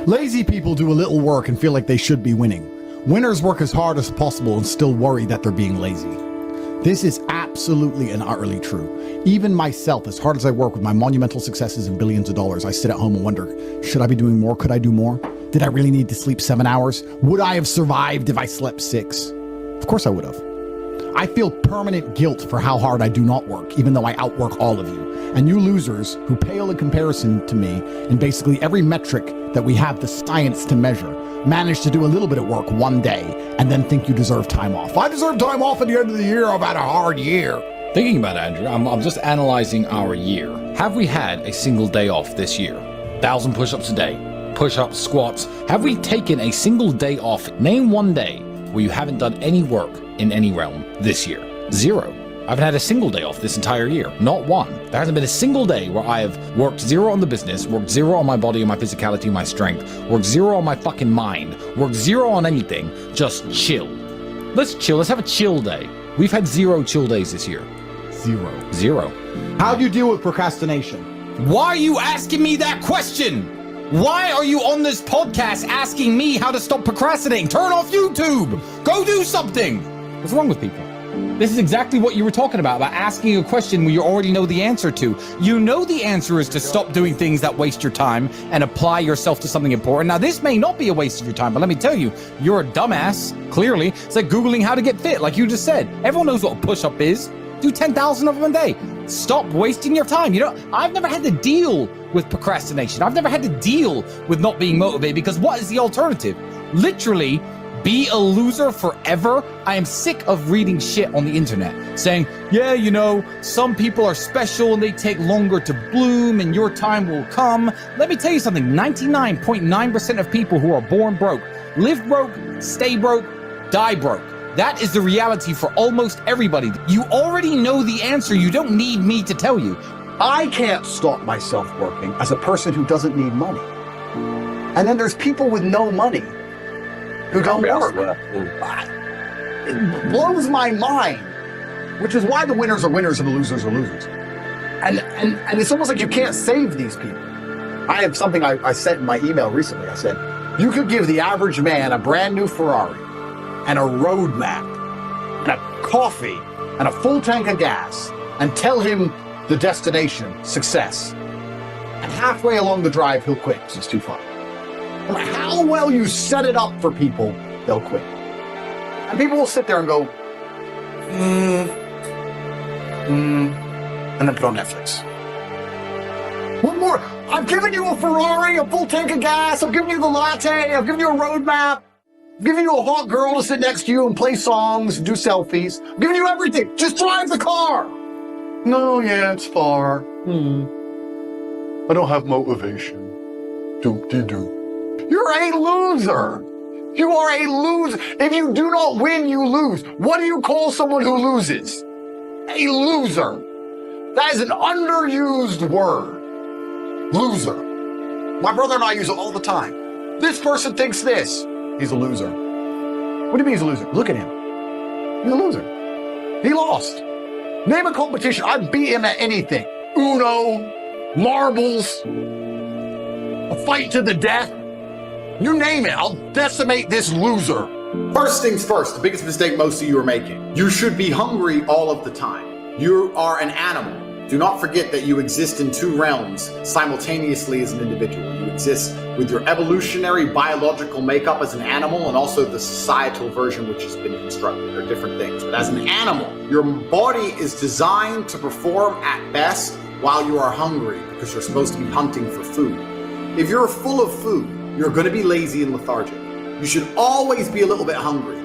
Lazy people do a little work and feel like they should be winning. Winners work as hard as possible and still worry that they're being lazy. This is absolutely and utterly true. Even myself, as hard as I work with my monumental successes and billions of dollars, I sit at home and wonder, should I be doing more? Could I do more? Did I really need to sleep 7 hours? Would I have survived if I slept 6? Of course I would have. I feel permanent guilt for how hard I do not work, even though I outwork all of you. And you losers who pale in comparison to me in basically every metric that we have the science to measure, manage to do a little bit of work one day and then think you deserve time off. I deserve time off at the end of the year. I've had a hard year. Thinking about it, Andrew, I'm just analyzing our year. Have we had a single day off this year? 1,000 push-ups a day, push-ups, squats. Have we taken a single day off? Name one day where you haven't done any work in any realm this year. 0. I haven't had a single day off this entire year. Not one. There hasn't been a single day where I have worked 0 on the business, worked 0 on my body and my physicality, my strength, worked 0 on my fucking mind, worked 0 on anything, just chill. Let's chill. Let's have a chill day. We've had 0 chill days this year. 0. How do you deal with procrastination? Why are you asking me that question? Why are you on this podcast asking me how to stop procrastinating? Turn off YouTube. Go do something. What's wrong with people? This is exactly what you were talking about asking a question where you already know the answer to. You know the answer is to stop doing things that waste your time and apply yourself to something important. Now, this may not be a waste of your time, but let me tell you, you're a dumbass, clearly. It's like Googling how to get fit, like you just said. Everyone knows what a push-up is. Do 10,000 of them a day. Stop wasting your time. You know, I've never had to deal with procrastination. I've never had to deal with not being motivated because what is the alternative? Literally, be a loser forever? I am sick of reading shit on the internet saying, yeah, you know, some people are special and they take longer to bloom and your time will come. Let me tell you something, 99.9% of people who are born broke, live broke, stay broke, die broke. That is the reality for almost everybody. You already know the answer. You don't need me to tell you. I can't stop myself working as a person who doesn't need money. And then there's people with no money who don't work. It blows my mind, which is why the winners are winners and the losers are losers. And it's almost like you can't save these people. I have something I sent in my email recently. I said, you could give the average man a brand new Ferrari and a road map and a coffee and a full tank of gas and tell him the destination, success. And halfway along the drive, he'll quit because it's too far. No matter how well you set it up for people, they'll quit. And people will sit there and go, and then put on Netflix. What more? I've given you a Ferrari, a full tank of gas, I've given you the latte, I've given you a road map, I've given you a hot girl to sit next to you and play songs and do selfies. I've given you everything. Just drive the car. No, yeah, it's far. I don't have motivation. Doop-de-doo. You're a loser. You are a loser. If you do not win, you lose. What do you call someone who loses? A loser. That is an underused word. Loser. My brother and I use it all the time. This person thinks this. He's a loser. What do you mean he's a loser? Look at him. He's a loser. He lost. Name a competition. I'd beat him at anything. Uno, marbles, a fight to the death. You name it. I'll decimate this loser. First things first, the biggest mistake most of you are making. You should be hungry all of the time. You are an animal. Do not forget that you exist in 2 realms simultaneously as an individual. You exist with your evolutionary biological makeup as an animal and also the societal version which has been constructed. They're different things. But as an animal, your body is designed to perform at best while you are hungry because you're supposed to be hunting for food. If you're full of food, you're going to be lazy and lethargic. You should always be a little bit hungry.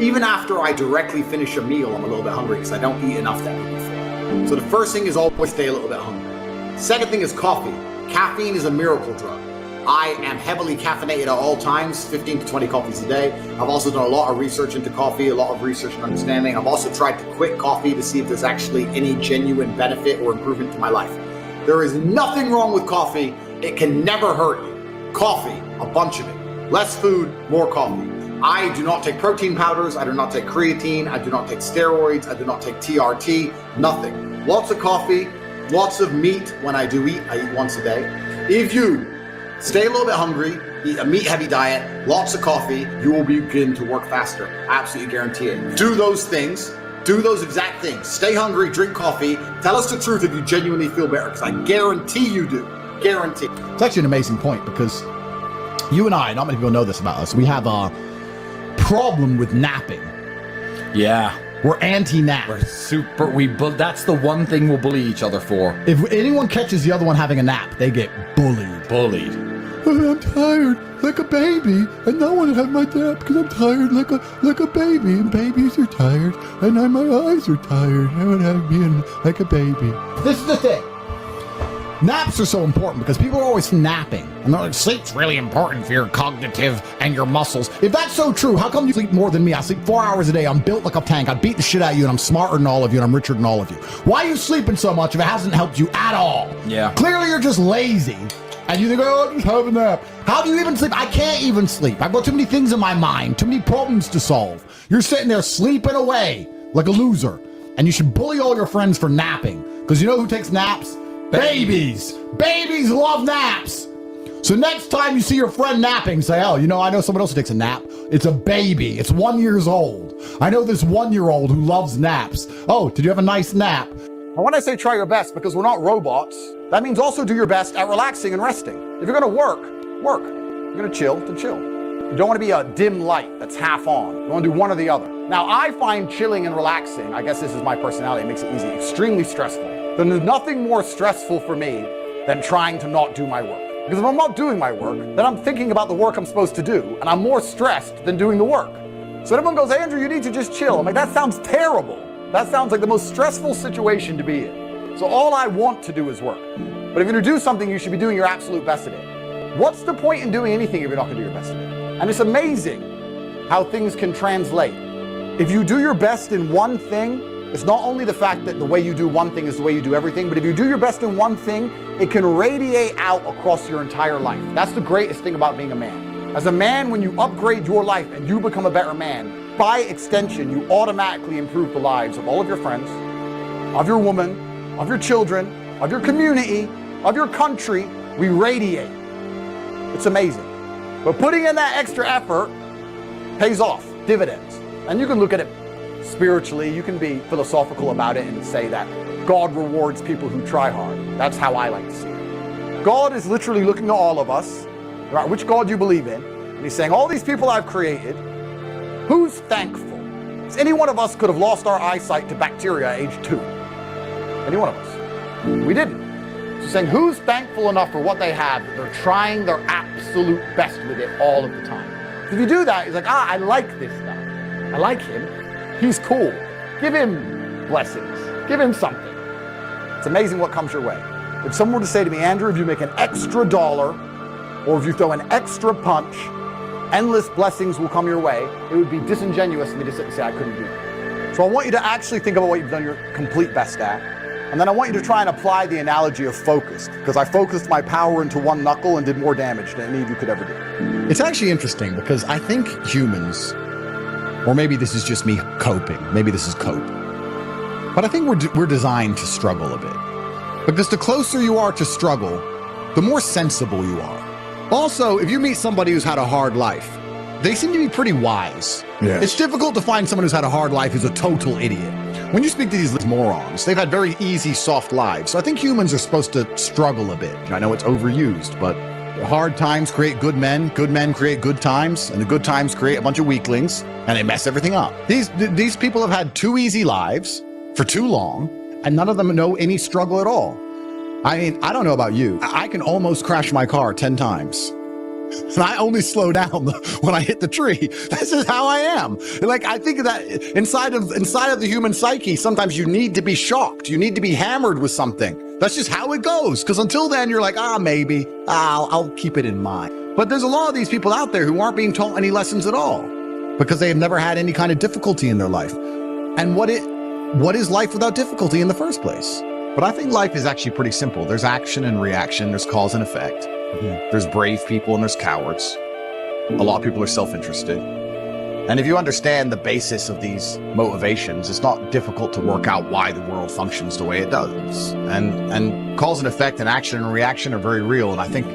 Even after I directly finish a meal, I'm a little bit hungry because I don't eat enough to make me full. So the first thing is always stay a little bit hungry. Second thing is coffee. Caffeine is a miracle drug. I am heavily caffeinated at all times, 15 to 20 coffees a day. I've also done a lot of research into coffee, a lot of research and understanding. I've also tried to quit coffee to see if there's actually any genuine benefit or improvement to my life. There is nothing wrong with coffee. It can never hurt you. Coffee, a bunch of it. Less food, more coffee. I do not take protein powders. I do not take creatine. I do not take steroids. I do not take TRT. Nothing. Lots of coffee, lots of meat. When I do eat, I eat once a day. If you stay a little bit hungry, eat a meat-heavy diet, lots of coffee, you will begin to work faster. Absolutely guarantee it. Do those things. Do those exact things. Stay hungry, drink coffee. Tell us the truth if you genuinely feel better, because I guarantee you do. Guarantee. It's actually an amazing point because you and I, not many people know this about us, we have a problem with napping. Yeah. We're anti-nap. That's the one thing we'll bully each other for. If anyone catches the other one having a nap, they get bullied. Bullied. I'm tired like a baby, and no one had my nap because I'm tired like a baby, and babies are tired, and my eyes are tired. I would have been like a baby. This is the thing. Naps are so important because people are always napping. And they're like, sleep's really important for your cognitive and your muscles. If that's so true, how come you sleep more than me? I sleep 4 hours a day. I'm built like a tank. I beat the shit out of you, and I'm smarter than all of you, and I'm richer than all of you. Why are you sleeping so much if it hasn't helped you at all? Yeah. Clearly you're just lazy. And you think, oh, just have a nap. How do you even sleep? I can't even sleep. I've got too many things in my mind, too many problems to solve. You're sitting there sleeping away like a loser. And you should bully all your friends for napping. Because you know who takes naps? Babies. Babies love naps. So next time you see your friend napping, say, oh, you know, I know someone else who takes a nap. It's a baby. It's 1 year old. I know this 1-year-old who loves naps. Oh, did you have a nice nap? And when I say try your best, because we're not robots, that means also do your best at relaxing and resting. If you're gonna work. If you're gonna chill, then chill. You don't wanna be a dim light that's half on. You wanna do one or the other. Now, I find chilling and relaxing, I guess this is my personality, it makes it easy, extremely stressful. Then there's nothing more stressful for me than trying to not do my work. Because if I'm not doing my work, then I'm thinking about the work I'm supposed to do, and I'm more stressed than doing the work. So everyone goes, Andrew, you need to just chill. I'm like, that sounds terrible. That sounds like the most stressful situation to be in. So all I want to do is work. But if you're gonna do something, you should be doing your absolute best at it. What's the point in doing anything if you're not gonna do your best at it? And it's amazing how things can translate. If you do your best in one thing, it's not only the fact that the way you do one thing is the way you do everything, but if you do your best in one thing, it can radiate out across your entire life. That's the greatest thing about being a man. As a man, when you upgrade your life and you become a better man, by extension, you automatically improve the lives of all of your friends, of your woman, of your children, of your community, of your country. We radiate. It's amazing. But putting in that extra effort pays off, dividends. And you can look at it spiritually, you can be philosophical about it and say that God rewards people who try hard. That's how I like to see it. God is literally looking at all of us, no matter which God you believe in, and he's saying, all these people I've created, who's thankful? Because any one of us could have lost our eyesight to bacteria at age 2. Any one of us. We didn't. So saying, who's thankful enough for what they have that they're trying their absolute best with it all of the time? If you do that, he's like, I like this guy. I like him. He's cool. Give him blessings. Give him something. It's amazing what comes your way. If someone were to say to me, Andrew, if you make an extra $1, or if you throw an extra punch, endless blessings will come your way, it would be disingenuous for me to sit and say I couldn't do it. So I want you to actually think about what you've done your complete best at. And then I want you to try and apply the analogy of focused, because I focused my power into one knuckle and did more damage than any of you could ever do. It's actually interesting because I think humans, or maybe this is just me coping, maybe this is cope, but I think we're designed to struggle a bit. Because the closer you are to struggle, the more sensible you are. Also, if you meet somebody who's had a hard life, they seem to be pretty wise. Yes. It's difficult to find someone who's had a hard life who's a total idiot. When you speak to these morons, they've had very easy, soft lives. So I think humans are supposed to struggle a bit. I know it's overused, but hard times create good men create good times, and the good times create a bunch of weaklings, and they mess everything up. These people have had too easy lives for too long, and none of them know any struggle at all. I mean, I don't know about you. I can almost crash my car 10 times. And I only slow down when I hit the tree. This is how I am. Like, I think that inside of the human psyche, sometimes you need to be shocked. You need to be hammered with something. That's just how it goes. Because until then, you're like, maybe I'll keep it in mind. But there's a lot of these people out there who aren't being taught any lessons at all because they have never had any kind of difficulty in their life. And what is life without difficulty in the first place? But I think life is actually pretty simple. There's action and reaction. There's cause and effect. There's brave people and there's cowards. A lot of people are self-interested. And if you understand the basis of these motivations, it's not difficult to work out why the world functions the way it does. And cause and effect and action and reaction are very real. And I think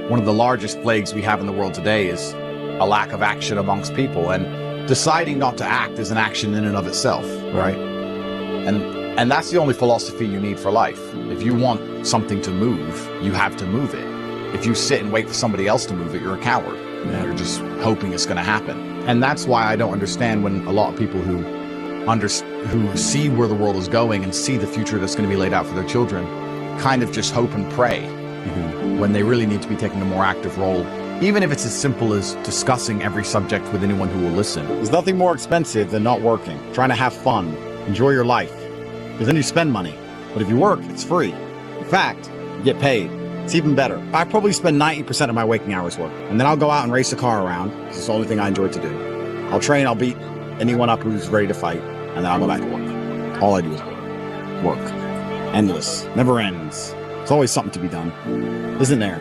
one of the largest plagues we have in the world today is a lack of action amongst people, and deciding not to act is an action in and of itself, right? And that's the only philosophy you need for life. If you want something to move, you have to move it. If you sit and wait for somebody else to move it, you're a coward. You're just hoping it's going to happen. And that's why I don't understand when a lot of people who see where the world is going and see the future that's going to be laid out for their children kind of just hope and pray when they really need to be taking a more active role, even if it's as simple as discussing every subject with anyone who will listen. There's nothing more expensive than not working, trying to have fun, enjoy your life, because then you spend money. But if you work, it's free. In fact, you get paid. It's even better. I probably spend 90% of my waking hours working, and then I'll go out and race a car around, because it's the only thing I enjoy to do. I'll train, I'll beat anyone up who's ready to fight, and then I'll go back to work. All I do is work. Endless. Never ends. There's always something to be done. Isn't there?